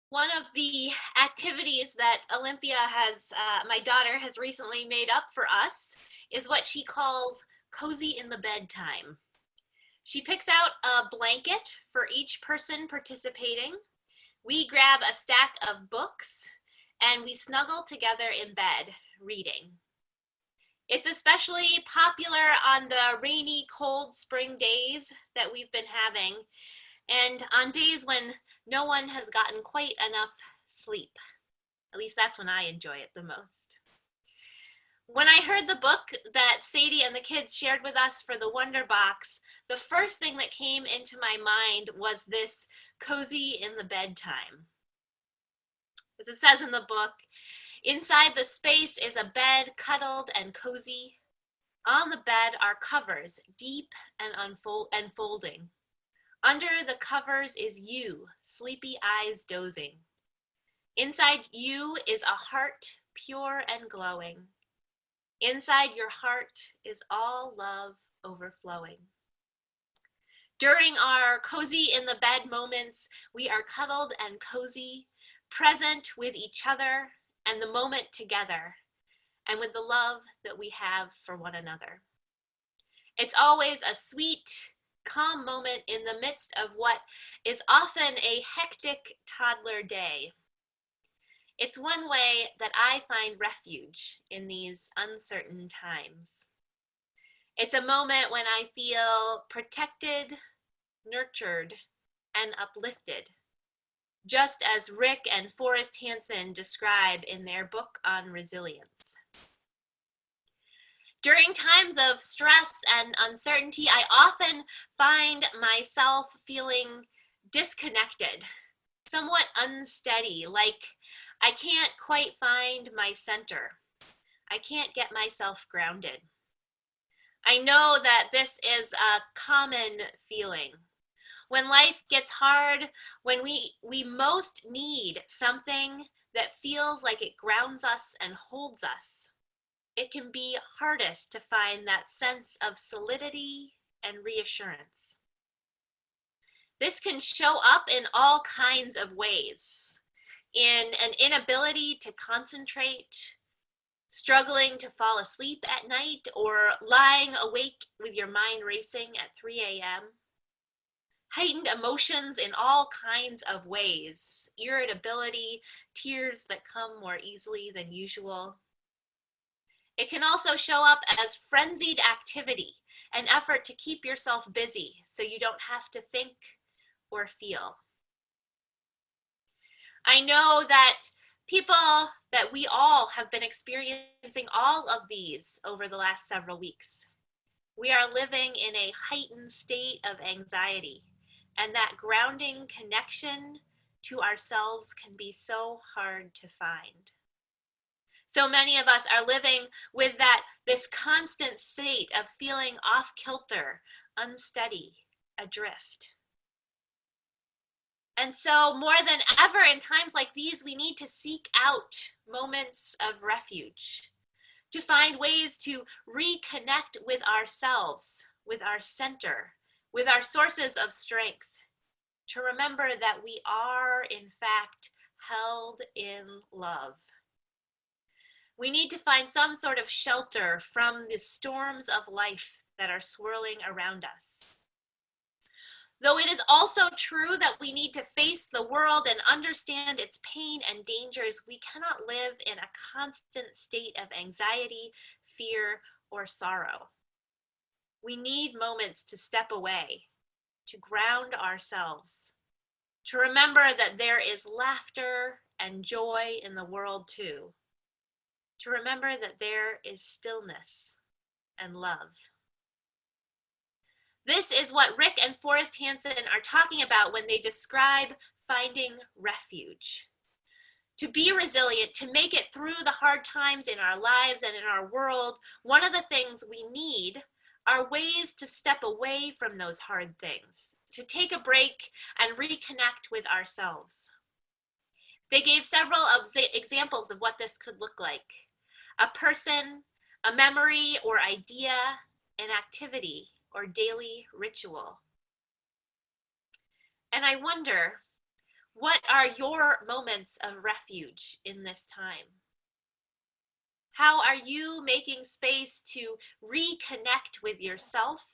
One of the activities that my daughter has recently made up for us, is what she calls cozy in the bedtime. She picks out a blanket for each person participating. We grab a stack of books and we snuggle together in bed reading. It's especially popular on the rainy, cold spring days that we've been having, and on days when no one has gotten quite enough sleep. At least that's when I enjoy it the most. When I heard the book that Sadie and the kids shared with us for the Wonder Box, the first thing that came into my mind was this cozy in the bedtime. As it says in the book, inside the space is a bed cuddled and cozy. On the bed are covers, deep and unfolding. Under the covers is you, sleepy eyes dozing. Inside you is a heart, pure and glowing. Inside your heart is all love overflowing. During our cozy in the bed moments, we are cuddled and cozy, present with each other and the moment together, and with the love that we have for one another. It's always a sweet, calm moment in the midst of what is often a hectic toddler day. It's one way that I find refuge in these uncertain times. It's a moment when I feel protected, nurtured, and uplifted, just as Rick and Forrest Hansen describe in their book on resilience. During times of stress and uncertainty, I often find myself feeling disconnected, somewhat unsteady, like I can't quite find my center. I can't get myself grounded. I know that this is a common feeling. When life gets hard, when we most need something that feels like it grounds us and holds us, it can be hardest to find that sense of solidity and reassurance. This can show up in all kinds of ways, in an inability to concentrate, struggling to fall asleep at night, or lying awake with your mind racing at 3 a.m. Heightened emotions in all kinds of ways, irritability, tears that come more easily than usual. It can also show up as frenzied activity, an effort to keep yourself busy so you don't have to think or feel. I know that we all have been experiencing all of these over the last several weeks. We are living in a heightened state of anxiety, and that grounding connection to ourselves can be so hard to find. So many of us are living with this constant state of feeling off kilter, unsteady, adrift. And so more than ever in times like these, we need to seek out moments of refuge, to find ways to reconnect with ourselves, with our center, with our sources of strength, to remember that we are, in fact, held in love. We need to find some sort of shelter from the storms of life that are swirling around us. Though it is also true that we need to face the world and understand its pain and dangers, we cannot live in a constant state of anxiety, fear, or sorrow. We need moments to step away, to ground ourselves, to remember that there is laughter and joy in the world too, to remember that there is stillness and love. This is what Rick and Forrest Hansen are talking about when they describe finding refuge. To be resilient, to make it through the hard times in our lives and in our world, one of the things we need are ways to step away from those hard things, to take a break and reconnect with ourselves. They gave several examples of what this could look like. A person, a memory or idea, an activity, or daily ritual. And I wonder, What are your moments of refuge in this time? How are you making space to reconnect with yourself,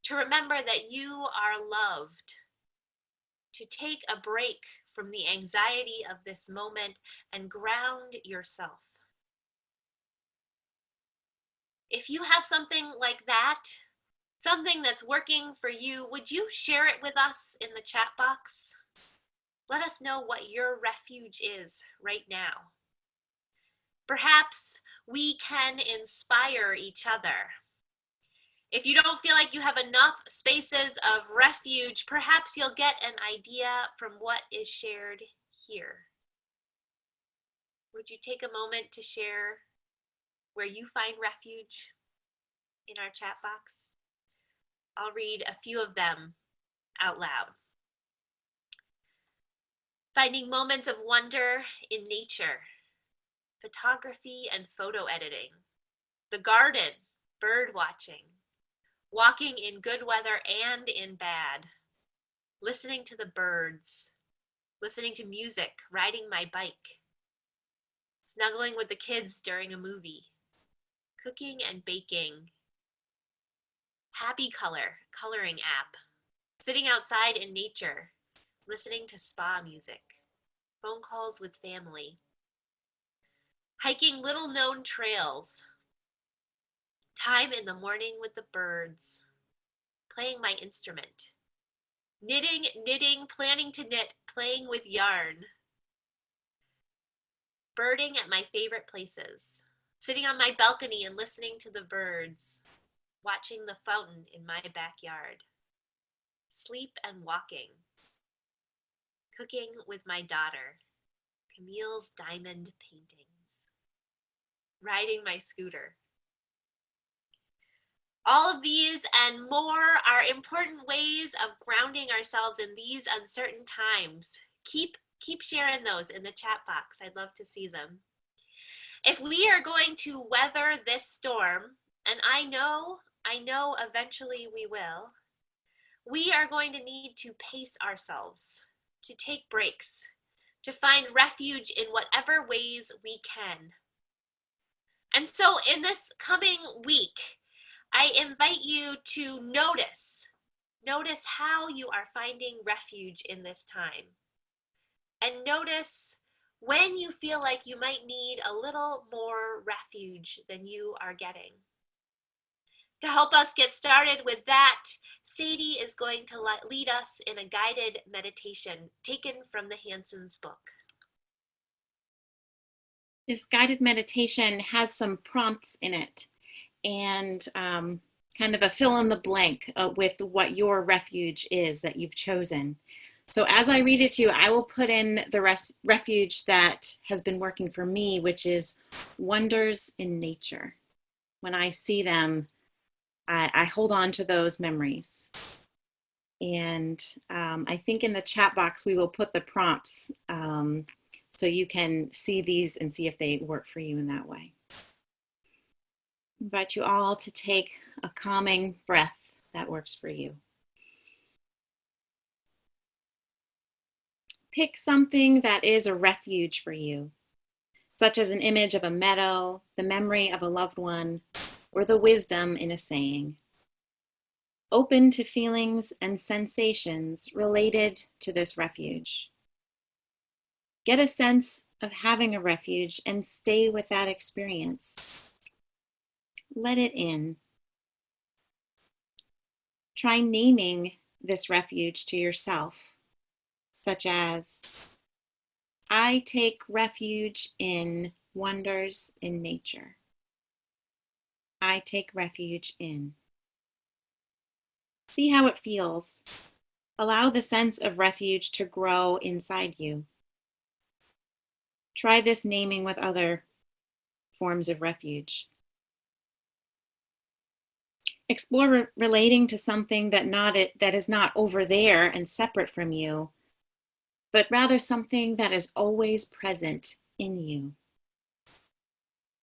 to remember that you are loved, to take a break from the anxiety of this moment and ground yourself? If you have something like that, something that's working for you, would you share it with us in the chat box? Let us know what your refuge is right now. Perhaps we can inspire each other. If you don't feel like you have enough spaces of refuge, perhaps you'll get an idea from what is shared here. Would you take a moment to share where you find refuge in our chat box? I'll read a few of them out loud. Finding moments of wonder in nature, photography and photo editing, the garden, bird watching, walking in good weather and in bad, listening to the birds, listening to music, riding my bike, snuggling with the kids during a movie, cooking and baking, happy coloring app, sitting outside in nature, listening to spa music, phone calls with family, hiking little known trails, time in the morning with the birds, playing my instrument, knitting, planning to knit, playing with yarn, birding at my favorite places, sitting on my balcony and listening to the birds, watching the fountain in my backyard, sleep and walking, cooking with my daughter, Camille's diamond paintings, riding my scooter. All of these and more are important ways of grounding ourselves in these uncertain times. Keep sharing those in the chat box. I'd love to see them. If we are going to weather this storm, and I know eventually we will, we are going to need to pace ourselves, to take breaks, to find refuge in whatever ways we can. And so in this coming week, I invite you to notice how you are finding refuge in this time. And notice when you feel like you might need a little more refuge than you are getting. To help us get started with that, Sadie is going to lead us in a guided meditation taken from the Hanson's book. This guided meditation has some prompts in it and kind of a fill in the blank with what your refuge is that you've chosen. So as I read it to you, I will put in the refuge that has been working for me, which is wonders in nature. When I see them, I hold on to those memories. And I think in the chat box, we will put the prompts so you can see these and see if they work for you in that way. I invite you all to take a calming breath that works for you. Pick something that is a refuge for you, such as an image of a meadow, the memory of a loved one, or the wisdom in a saying. Open to feelings and sensations related to this refuge. Get a sense of having a refuge and stay with that experience. Let it in. Try naming this refuge to yourself, such as, I take refuge in wonders in nature. I take refuge in. See how it feels. Allow the sense of refuge to grow inside you. Try this naming with other forms of refuge. Explore relating to something that is not over there and separate from you, but rather something that is always present in you.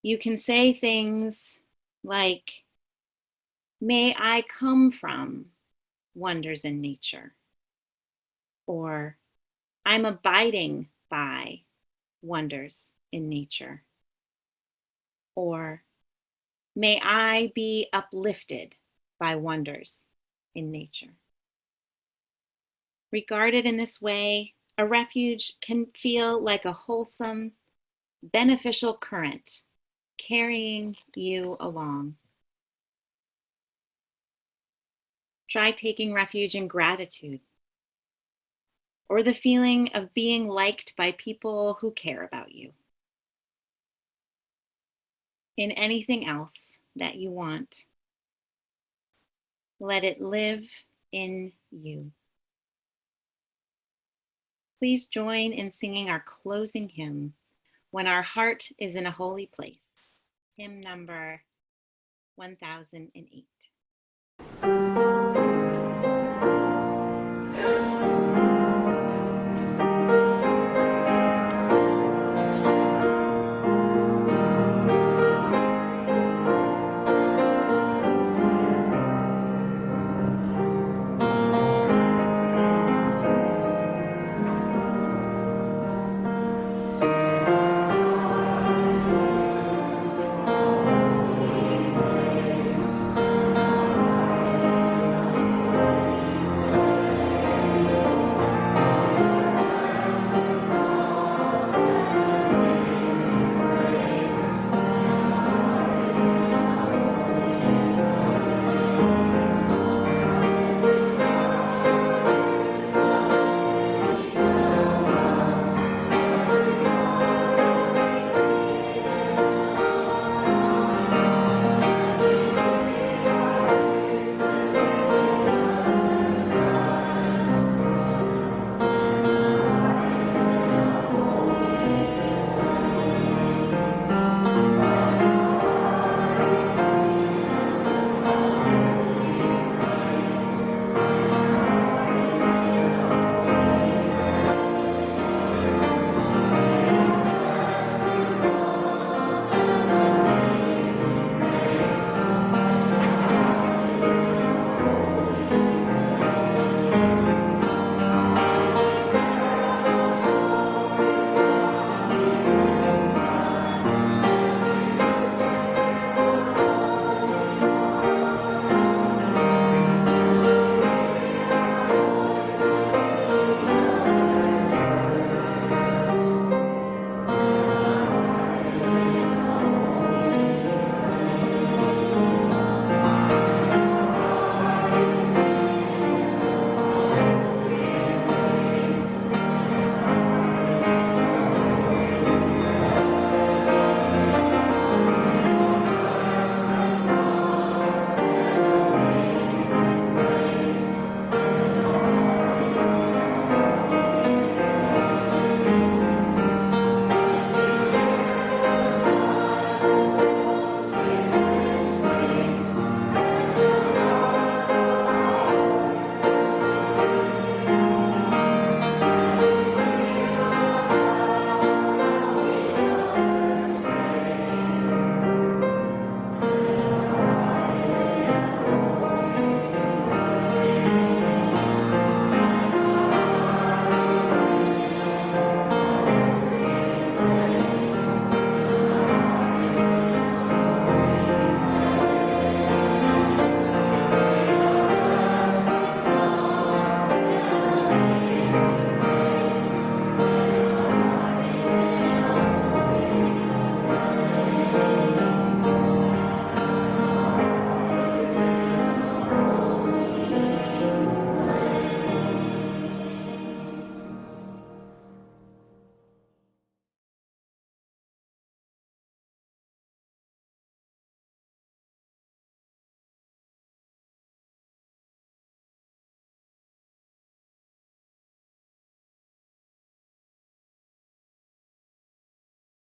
You can say things like, may I come from wonders in nature, or I'm abiding by wonders in nature. Or may I be uplifted by wonders in nature. Regarded in this way, a refuge can feel like a wholesome, beneficial current carrying you along. Try taking refuge in gratitude or the feeling of being liked by people who care about you. In anything else that you want, let it live in you. Please join in singing our closing hymn, When Our Heart is in a Holy Place, hymn number 1008.